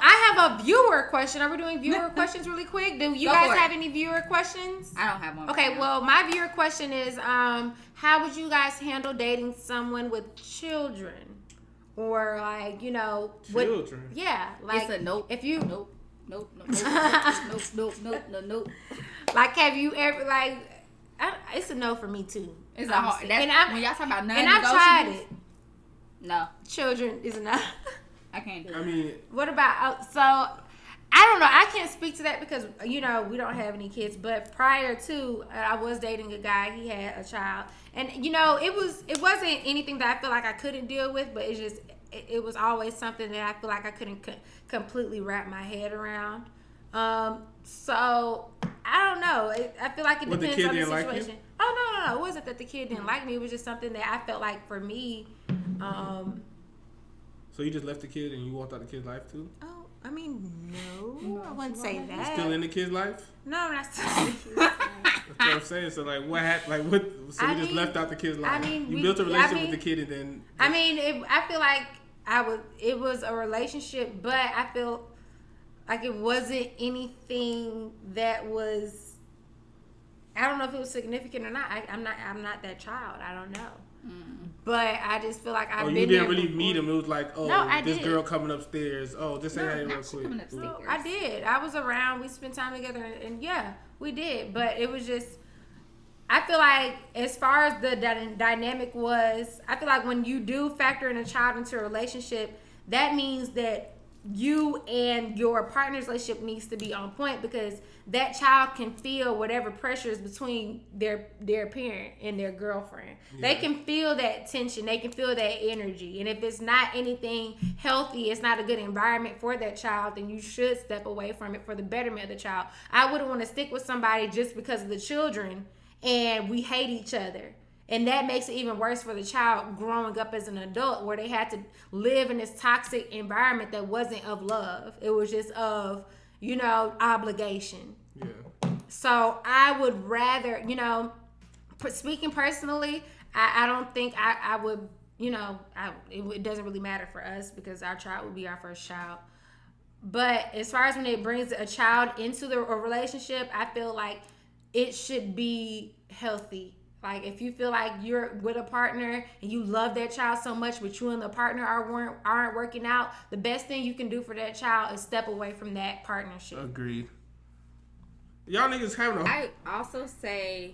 I have a viewer question. Are we doing viewer questions really quick? Do you guys have any viewer questions? I don't have one. Okay, well, my viewer question is, how would you guys handle dating someone with children? Or like, children. Like it's a nope. If you nope. Like, have you ever like? It's a no for me too. It's a hard. When y'all talk about and I've tried it. No, children is not. I can't do it. I mean, what about so? I don't know. I can't speak to that because we don't have any kids. But prior to, I was dating a guy. He had a child, and it wasn't anything that I feel like I couldn't deal with. But it's just it was always something that I feel like I couldn't completely wrap my head around. So I don't know. I feel like it depends on the situation. Like oh no! It wasn't that the kid didn't like me. It was just something that I felt like for me. So you just left the kid and you walked out the kid's life too? Oh, I mean, no, I wouldn't say that. You still in the kid's life? No, I'm not still in the kid's life. That's what I'm saying. So like, what happened? Like, what? So you just left out the kid's life. You built a relationship with the kid and then. I feel like it was a relationship, but I feel like it wasn't anything that was. I don't know if it was significant or not. I'm not that child. I don't know. But I just feel like I've been there. You didn't really meet him. It was like, this did. Girl coming upstairs. Oh, just say hey real quick. No, I did. I was around. We spent time together, and yeah, we did. But it was just, I feel like as far as the dynamic was, I feel like when you do factor in a child into a relationship, that means that you and your partner's relationship needs to be on point because that child can feel whatever pressure is between their parent and their girlfriend. Yeah. They can feel that tension. They can feel that energy. And if it's not anything healthy, it's not a good environment for that child, then you should step away from it for the betterment of the child. I wouldn't want to stick with somebody just because of the children and we hate each other. And that makes it even worse for the child growing up as an adult where they had to live in this toxic environment that wasn't of love. It was just of, obligation. Yeah. So I would rather, speaking personally, I don't think I would, it doesn't really matter for us because our child would be our first child. But as far as when it brings a child into a relationship, I feel like it should be healthy. Like if you feel like you're with a partner and you love that child so much, but you and the partner aren't working out, the best thing you can do for that child is step away from that partnership. Agreed. Y'all niggas having I also say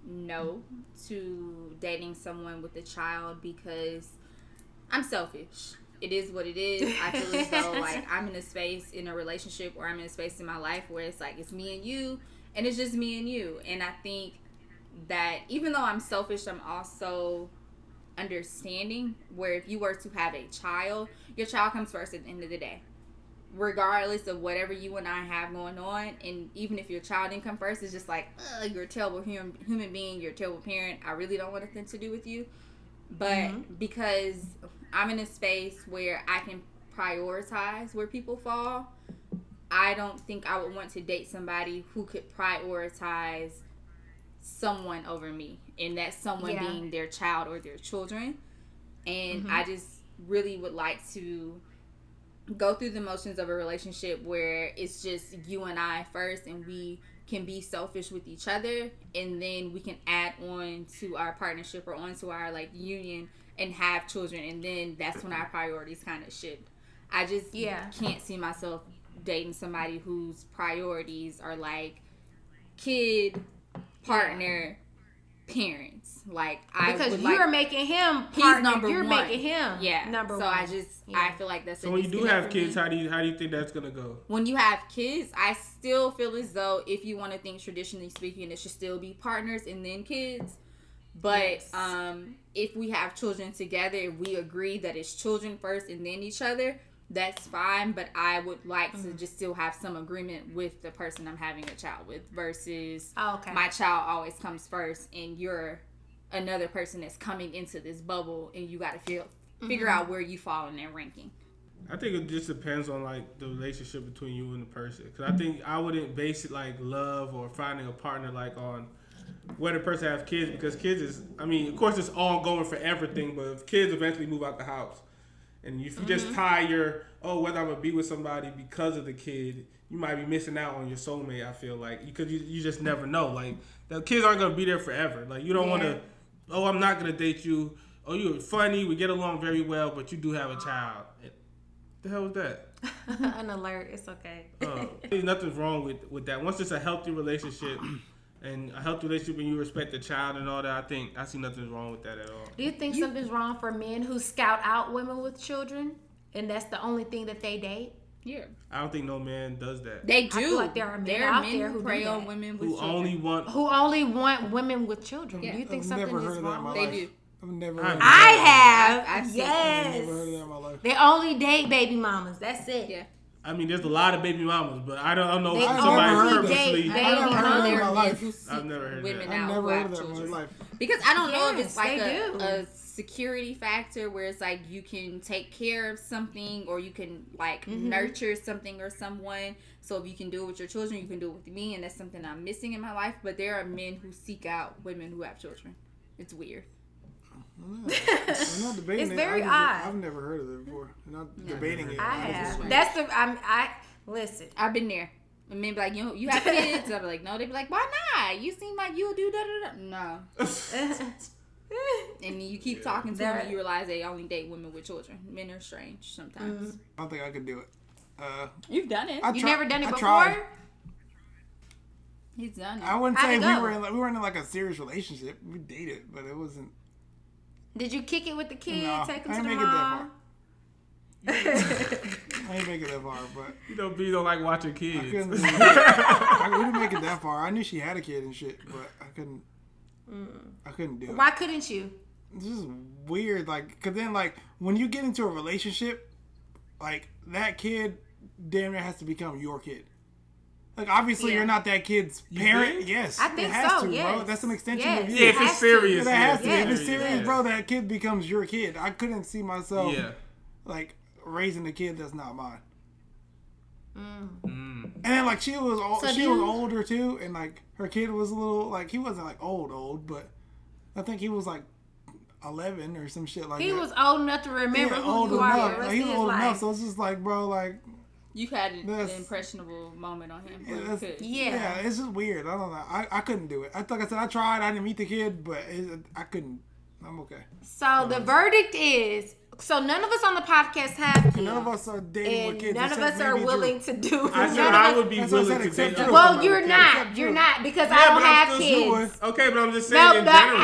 no to dating someone with a child because I'm selfish. It is what it is. I feel as though like I'm in a space in a relationship or I'm in a space in my life where it's like it's me and you and it's just me and you. And I think that even though I'm selfish, I'm also understanding where if you were to have a child, your child comes first at the end of the day. Regardless of whatever you and I have going on, and even if your child didn't come first, it's just like, you're a terrible human being, you're a terrible parent, I really don't want anything to do with you. But because I'm in a space where I can prioritize where people fall, I don't think I would want to date somebody who could prioritize someone over me, and that someone being their child or their children. And I just really would like to go through the motions of a relationship where it's just you and I first, and we can be selfish with each other, and then we can add on to our partnership or onto our like union and have children, and then that's when our priorities kind of shift. I just can't see myself dating somebody whose priorities are like kid, partner, parents. Like because you're making him partner, he's number you're one. Making him number one. I feel like that's so when you do have kids, how do you think that's gonna go? When you have kids, I still feel as though if you want to think traditionally speaking, it should still be partners and then kids. But if we have children together, if we agree that it's children first and then each other, that's fine. But I would like to just still have some agreement with the person I'm having a child with versus my child always comes first and you're another person that's coming into this bubble and you got to figure out where you fall in that ranking. I think it just depends on like the relationship between you and the person. Because I think I wouldn't base it like love or finding a partner like on whether the person has kids, because kids is, I mean, of course it's ongoing for everything, but if kids eventually move out the house, And if you just tie whether I'm gonna be with somebody because of the kid, you might be missing out on your soulmate. I feel like because you just never know. Like the kids aren't gonna be there forever. Like you don't want to. Oh, I'm not gonna date you. Oh, you're funny. We get along very well, but you do have a child. The hell was that? An alert. It's okay. There's nothing wrong with that. Once it's a healthy relationship. And a healthy relationship when you respect the child and all that, I see nothing wrong with that at all. Do you think something's wrong for men who scout out women with children, and that's the only thing that they date? Yeah. I don't think no man does that. They do. I feel like there are men out there who prey do on that. women with Who children. only want women with children. Yeah. Do you think I've something never heard is of that in wrong my with They life. do. I've never I've heard of I that. have. I've seen I've Yes. never heard of that in my life. They only date baby mamas. That's it. Yeah. I mean, there's a lot of baby mamas, but I don't know They if I've somebody never heard only that. date purposely. baby I've never heard mamas. that in my life. I've never heard women that. I've out never who heard have of that in my children. life. Because I don't know if Yes, it's like they do. a security factor where it's like you can take care of something or you can like nurture something or someone. So if you can do it with your children, you can do it with me, and that's something I'm missing in my life. But there are men who seek out women who have children. It's weird. I'm not debating It's it. very I've odd. never heard of it before. I'm not debating it. I just- have. That's the. I listen. I've been there. And men be like, you have kids? I'll be like, no. They be like, why not? You seem like you'll do da-da-da. No. And you keep talking to them and you realize they only date women with children. Men are strange sometimes. I don't think I could do it. You've done it. You never done it I before? tried. He's done it. I wouldn't How'd say it we go? weren't in like a serious relationship. We dated, but it wasn't. Did you kick it with the kid? No, Take him I to the didn't make it that mall? I ain't make it that far, but You know, B don't like watching I kids. couldn't. We didn't make it that far. I knew she had a kid and shit, but I couldn't. I couldn't do it. Why couldn't you? It's just weird, like, cause then like when you get into a relationship, like that kid damn near has to become your kid. Like obviously Yeah. you're not that kid's parent. think? Yes, I think it has so, to, yes. bro. That's an extension Yes. of you. Yeah, if Has it's to. serious. That has to. Yeah. If it's serious, Yeah. bro, that kid becomes your kid. I couldn't see myself Yeah. like raising a kid that's not mine. Mm. And then like she was So she do was you- older too, and like her kid was a little like he wasn't like old, but I think he was like 11 or some shit like He that. was old enough to remember Yeah, who old you are. enough. The rest Like, he of was his old life. enough, so it's just like, bro, like, You had an That's- impressionable moment on him. yeah, where you that's, could. yeah, it's just weird. I don't know. I couldn't do it. Like I said, I tried. I didn't meet the kid, but I couldn't. I'm okay. So the verdict is, so none of us on the podcast have kids. None of us are dating with and kids. none of except us are maybe willing Drew. to do. I said none I of us, would be That's what I willing said, to except date Drew. you. well, you're Except not. Drew. You're not because Yeah, I don't but I'm have still kids. doing- Okay, but I'm just No, saying in no, general.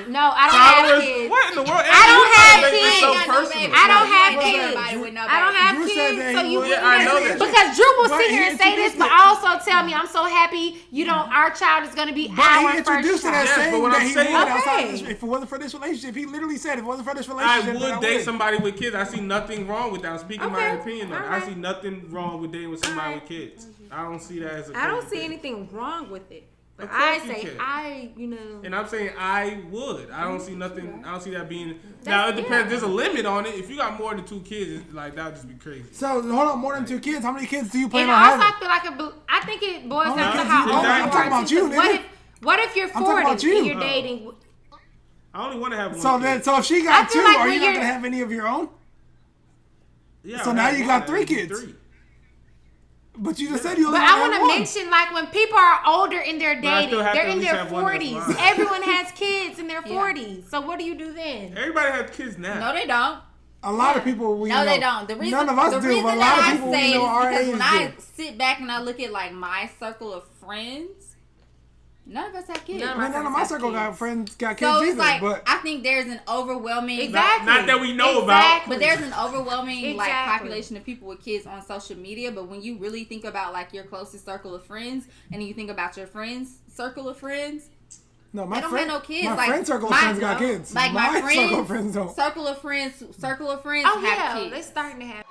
no, I don't have Followers, kids. what in the world? I don't have Make this kids. so I ain't got no personal. I don't have What's kids. that? I don't have Drew said kids, that so he you would. wouldn't Yeah, I have know kids. that. Because Drew will But sit he here and say this, introduced but it. also tell me I'm so happy. You know, our child is gonna be But he our first introduced it as child. Yes, but saying what that I'm he saying- would outside Okay. this, if it wasn't for this relationship. He literally said, if it wasn't for this I relationship, then would date would. somebody with kids. I see nothing wrong with that. I'm speaking my Okay. opinion on it. I Alright. see nothing wrong with dating with somebody Alright. with kids. I don't see that as a I don't crazy see thing. anything wrong with it. But Of course I you say can. you know. And I'm saying I would. I don't see nothing. I don't see that being. Now it That's- depends. yeah. There's a limit on it. If you got more than 2 kids, it's like that would just be crazy. So hold on, more than 2 kids. How many kids do you plan And on also, having? I feel like I think it boils Oh, down no, to how exactly. old you I'm are. talking about too, you, 'cause nigga. what if you're 40 talking about you. and you're Oh. dating? I only want to have one. So kid. then, so if she I got feel 2, like are when you not you're- gonna have any of your own? Yeah, so I'll now have you one, got that 3 would be kids. 3. But you just said you only But want I to want have to one. mention, like, when people are older in their But I dating, still have to they're at in least their have one that's 40s. mine. Everyone has kids in their Yeah. 40s. So what do you do then? Everybody has kids now. No, they don't. A lot of people we No, know. they don't. The reason, None of us the do, reason but a that lot of I people say we know is our because age when I do. sit back and I look at like my circle of friends, none of us have kids. None of I mean, none of my have circle got kids. friends got kids So it's either, like but I think there's an overwhelming Exactly. Not that we know Exactly. But there's an overwhelming like Exactly. population of people with kids on social media. But when you really think about like your closest circle of friends, and then you think about your friends' circle of friends, no, my they don't friend, have no kids. my like, friend circle of my- friends got kids. Like my my circle of friends, friends don't. circle of friends Oh, have yeah. kids. They're starting to have